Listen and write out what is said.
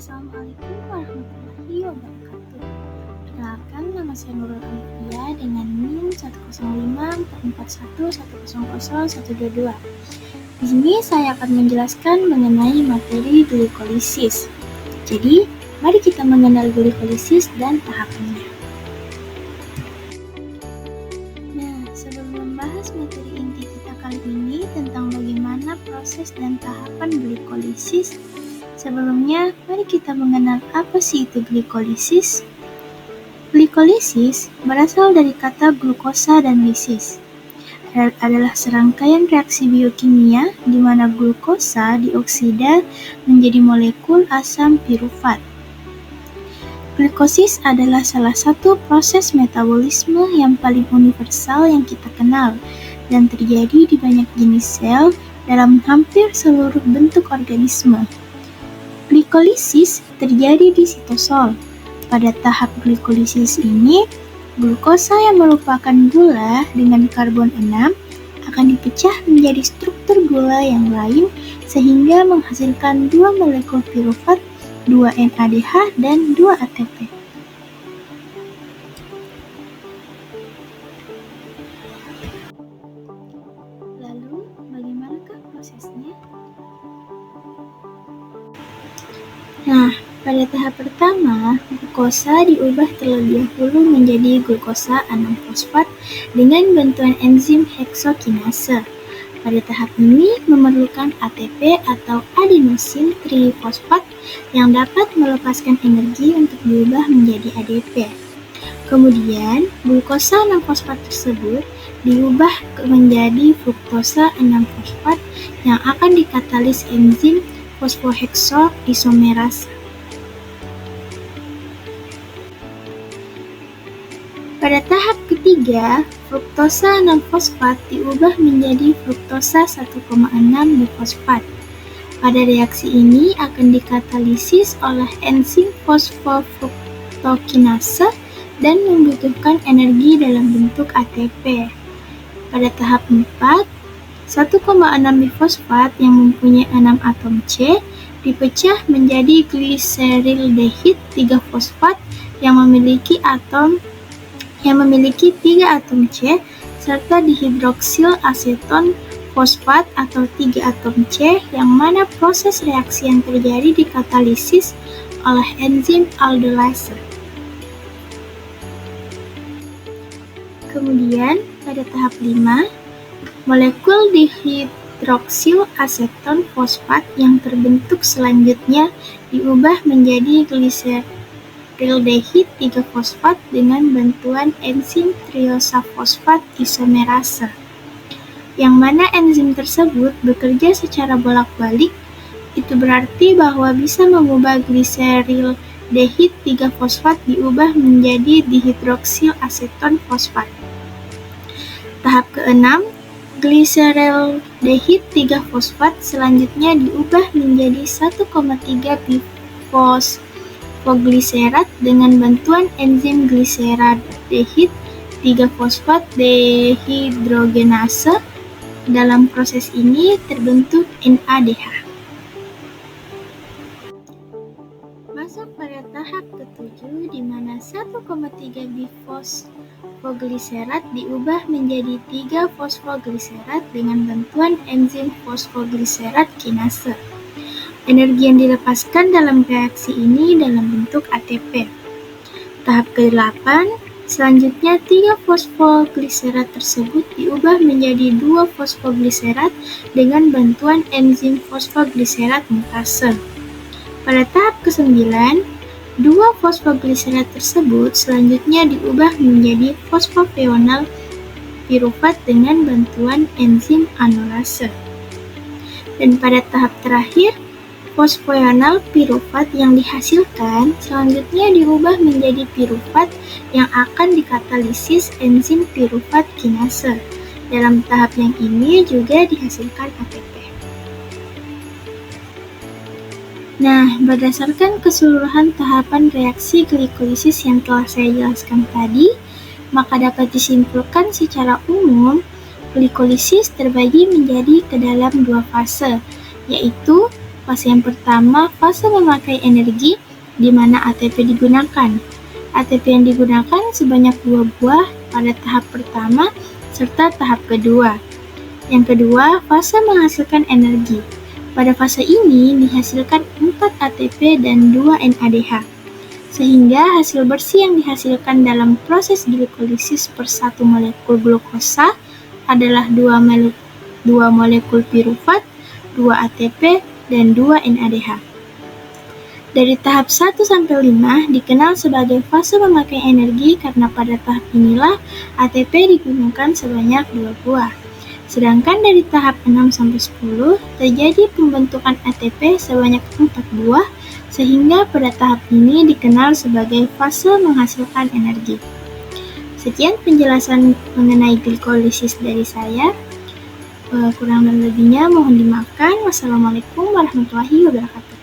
Assalamualaikum warahmatullahi wabarakatuh. Perkenalkan, nama saya Nurul Alifia dengan NIM 105441101000122. Di sini saya akan menjelaskan mengenai materi glikolisis. Jadi, mari kita mengenal glikolisis dan tahapannya. Nah, sebelum membahas materi inti kita kali ini tentang bagaimana proses dan tahapan glikolisis, sebelumnya, mari kita mengenal apa sih itu glikolisis. Glikolisis berasal dari kata glukosa dan lisis. Adalah serangkaian reaksi biokimia di mana glukosa dioksida menjadi molekul asam pirufat. Glikosis adalah salah satu proses metabolisme yang paling universal yang kita kenal dan terjadi di banyak jenis sel dalam hampir seluruh bentuk organisme. Glikolisis terjadi di sitosol. Pada tahap glikolisis ini, glukosa yang merupakan gula dengan karbon 6 akan dipecah menjadi struktur gula yang lain sehingga menghasilkan 2 molekul pirufat, 2 NADH, dan 2 ATP. Lalu, bagaimanakah prosesnya? Nah, pada tahap pertama, glukosa diubah terlebih dahulu menjadi glukosa 6-fosfat dengan bantuan enzim heksokinase. Pada tahap ini memerlukan ATP atau adenosin trifosfat yang dapat melepaskan energi untuk diubah menjadi ADP. Kemudian, glukosa 6-fosfat tersebut diubah menjadi fruktosa 6-fosfat yang akan dikatalis enzim fosfoheksoisomerase. Pada tahap ketiga, fruktosa 6-fosfat diubah menjadi fruktosa 1,6-bifosfat. Pada reaksi ini akan dikatalisis oleh enzim fosfofruktokinase dan membutuhkan energi dalam bentuk ATP. Pada tahap 4, 1,6-bifosfat yang mempunyai 6 atom C dipecah menjadi gliserildehid 3-fosfat yang memiliki 3 atom C serta dihidroksil aseton fosfat atau 3 atom C yang mana proses reaksi yang terjadi dikatalisis oleh enzim aldolase. Kemudian pada tahap 5, molekul dihidroksil aseton fosfat yang terbentuk selanjutnya diubah menjadi gliserildehid 3-fosfat dengan bantuan enzim triosafosfat isomerase, yang mana enzim tersebut bekerja secara bolak-balik. Itu berarti bahwa bisa mengubah gliserildehid 3-fosfat diubah menjadi dihidroksil aseton fosfat. Tahap ke-6, gliserildehid 3-fosfat selanjutnya diubah menjadi 1,3 bifosfogliserat dengan bantuan enzim gliseraldehid 3-fosfat dehidrogenase. Dalam proses ini terbentuk NADH. Masuk pada tahap ke-7 di mana 1,3 bifosfogliserat diubah menjadi 3 fosfogliserat dengan bantuan enzim fosfogliserat kinase. Energi yang dilepaskan dalam reaksi ini dalam bentuk ATP. Tahap ke-8, selanjutnya 3 fosfogliserat tersebut diubah menjadi 2 fosfogliserat dengan bantuan enzim fosfogliserat mutase. Pada tahap ke-9, 2 fosfogliserat tersebut selanjutnya diubah menjadi fosfopional pirufat dengan bantuan enzim anulase. Dan pada tahap terakhir, fosfoional pirufat yang dihasilkan selanjutnya diubah menjadi pirufat yang akan dikatalisis enzim pirufat kinase. Dalam tahap yang ini juga dihasilkan ATP. Nah, berdasarkan keseluruhan tahapan reaksi glikolisis yang telah saya jelaskan tadi, maka dapat disimpulkan secara umum, glikolisis terbagi menjadi ke dalam 2 fase, yaitu Fase yang pertama, fase memakai energi, di mana ATP digunakan. ATP yang digunakan sebanyak 2 buah pada tahap pertama serta tahap kedua. Yang kedua, fase menghasilkan energi. Pada fase ini dihasilkan 4 ATP dan 2 NADH, sehingga hasil bersih yang dihasilkan dalam proses glikolisis per 1 molekul glukosa adalah 2 molekul pirufat, 2 ATP, dan 2 NADH. Dari tahap 1 sampai 5 dikenal sebagai fase memakai energi karena pada tahap inilah ATP digunakan sebanyak 2 buah. Sedangkan dari tahap 6 sampai 10 terjadi pembentukan ATP sebanyak 4 buah, sehingga pada tahap ini dikenal sebagai fase menghasilkan energi. Sekian penjelasan mengenai glikolisis dari saya. Kurang dan lebihnya mohon dimaafkan. Wassalamualaikum warahmatullahi wabarakatuh.